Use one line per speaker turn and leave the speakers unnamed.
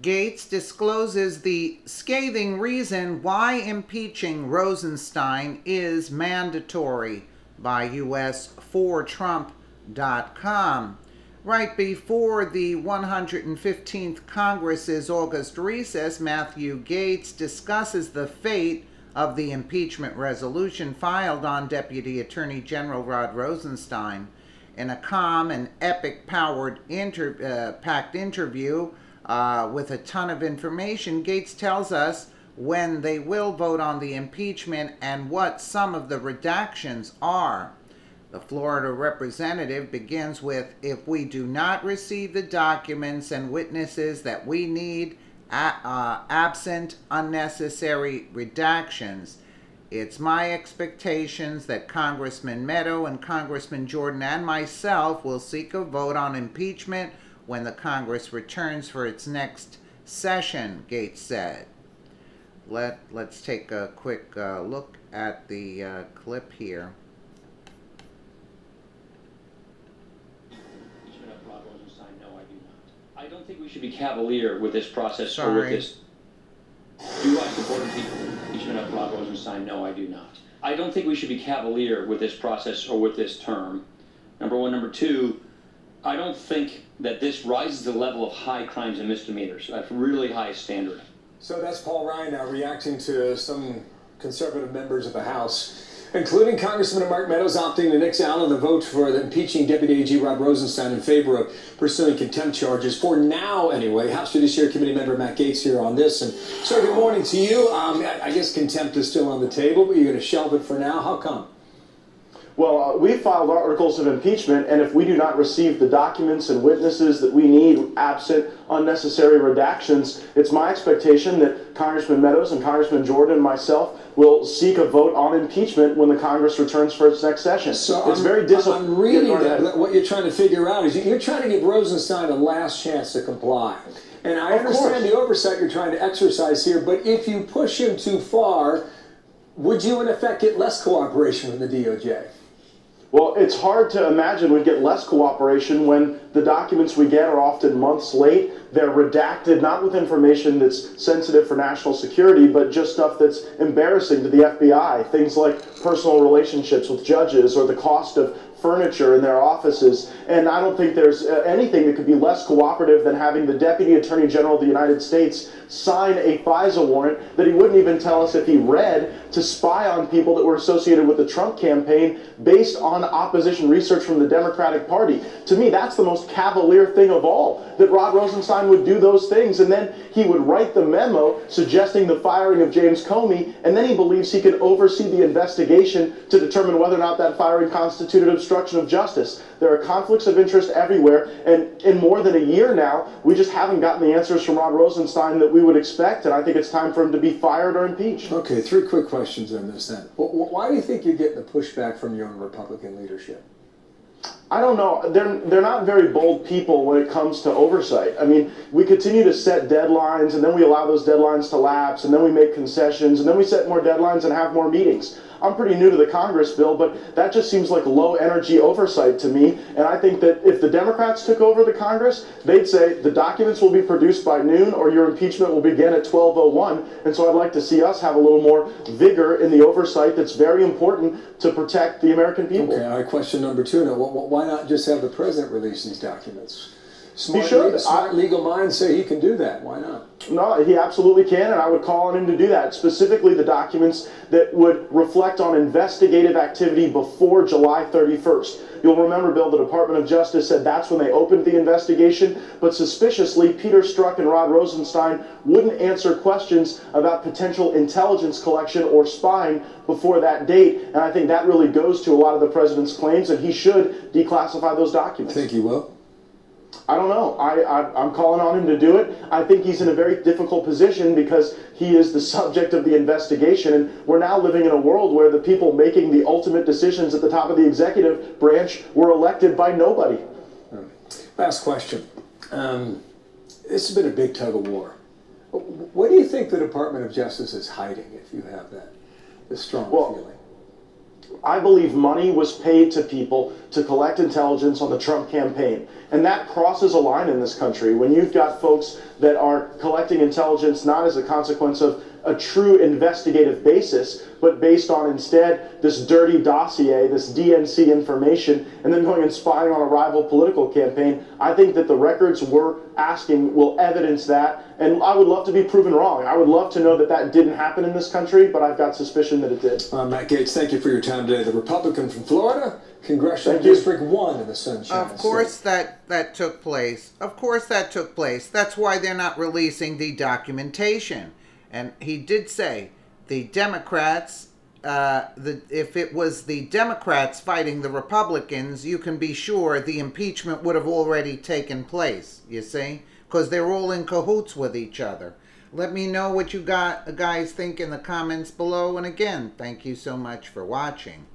Gaetz discloses the scathing reason why impeaching Rosenstein is mandatory by US4Trump.com. Right before the 115th Congress's August recess, Matthew Gaetz discusses the fate of the impeachment resolution filed on Deputy Attorney General Rod Rosenstein. In a calm and epic-packed interview with a ton of information, Gaetz tells us when they will vote on the impeachment and what some of the redactions are. The Florida representative begins with, "If we do not receive the documents and witnesses that we need, absent unnecessary redactions, it's my expectations that Congressman Meadow and Congressman Jordan and myself will seek a vote on impeachment when the Congress returns for its next session," Gaetz said. Let's take a quick look at the clip here.
I don't think we should be cavalier with this process or with this. Do I support impeachment of Rod Rosenstein? No, I do not. I don't think we should be cavalier with this process or with this term. Number one. Number two, I don't think that this rises to the level of high crimes and misdemeanors. That's really high standard.
So that's Paul Ryan now reacting to some conservative members of the House, including Congressman Mark Meadows opting to nix out on the vote for the impeaching Deputy AG Rod Rosenstein in favor of pursuing contempt charges. For now, anyway, House Judiciary Committee member Matt Gaetz here on this. And sir, good morning to you. I guess contempt is still on the table, but you're going to shelve it for now. How come?
Well, we filed articles of impeachment, and if we do not receive the documents and witnesses that we need, absent unnecessary redactions, it's my expectation that Congressman Meadows and Congressman Jordan and myself will seek a vote on impeachment when the Congress returns for its next session.
So
it's very disciplined.
I'm reading that what you're trying to figure out is you're trying to give Rosenstein a last chance to comply. And I understand the oversight you're trying to exercise here, but if you push him too far, would you in effect get less cooperation from the DOJ?
Well, it's hard to imagine we'd get less cooperation when the documents we get are often months late. They're redacted, not with information that's sensitive for national security, but just stuff that's embarrassing to the FBI. Things like personal relationships with judges or the cost of furniture in their offices. And I don't think there's anything that could be less cooperative than having the Deputy Attorney General of the United States sign a FISA warrant that he wouldn't even tell us if he read, to spy on people that were associated with the Trump campaign based on opposition research from the Democratic Party. To me, that's the most cavalier thing of all, that Rod Rosenstein would do those things, and then he would write the memo suggesting the firing of James Comey, and then he believes he can oversee the investigation to determine whether or not that firing constituted obstruction of justice. There are conflicts of interest everywhere, and in more than a year now, we just haven't gotten the answers from Rod Rosenstein that we would expect, and I think it's time for him to be fired or impeached.
Okay, three quick questions on this then. Why do you think you're getting the pushback from your own Republican leadership?
I don't know. They're not very bold people when it comes to oversight. I mean, we continue to set deadlines, and then we allow those deadlines to lapse, and then we make concessions, and then we set more deadlines and have more meetings. I'm pretty new to the Congress, Bill, but that just seems like low-energy oversight to me, and I think that if the Democrats took over the Congress, they'd say the documents will be produced by noon or your impeachment will begin at 12:01, and so I'd like to see us have a little more vigor in the oversight that's very important to protect the American people.
Okay, all right, question number two now. Why not just have the president release these documents? Smart legal minds say he can do that. Why not?
No, he absolutely can, and I would call on him to do that. Specifically, the documents that would reflect on investigative activity before July 31st. You'll remember, Bill, the Department of Justice said that's when they opened the investigation, but suspiciously, Peter Strzok and Rod Rosenstein wouldn't answer questions about potential intelligence collection or spying before that date, and I think that really goes to a lot of the president's claims, and he should declassify those documents.
Think he will?
I don't know. I'm calling on him to do it. I think he's in a very difficult position because he is the subject of the investigation, and we're now living in a world where the people making the ultimate decisions at the top of the executive branch were elected by nobody.
Last question. This has been a big tug of war. What do you think the Department of Justice is hiding, if you have that, this strong feeling?
I believe money was paid to people to collect intelligence on the Trump campaign. And that crosses a line in this country when you've got folks that are collecting intelligence not as a consequence of a true investigative basis, but based on instead this dirty dossier, this DNC information, and then going and spying on a rival political campaign. I think that the records we're asking will evidence that, and I would love to be proven wrong. I would love to know that that didn't happen in this country, but I've got suspicion that it did.
Matt Gaetz, thank you for your time today. The Republican from Florida, Congressional District 1 in the Sunshine
Of course
State.
that took place. Of course that took place. That's why they're not releasing the documentation. And he did say the Democrats, if it was the Democrats fighting the Republicans, you can be sure the impeachment would have already taken place, you see? Because they're all in cahoots with each other. Let me know what you guys think in the comments below. And again, thank you so much for watching.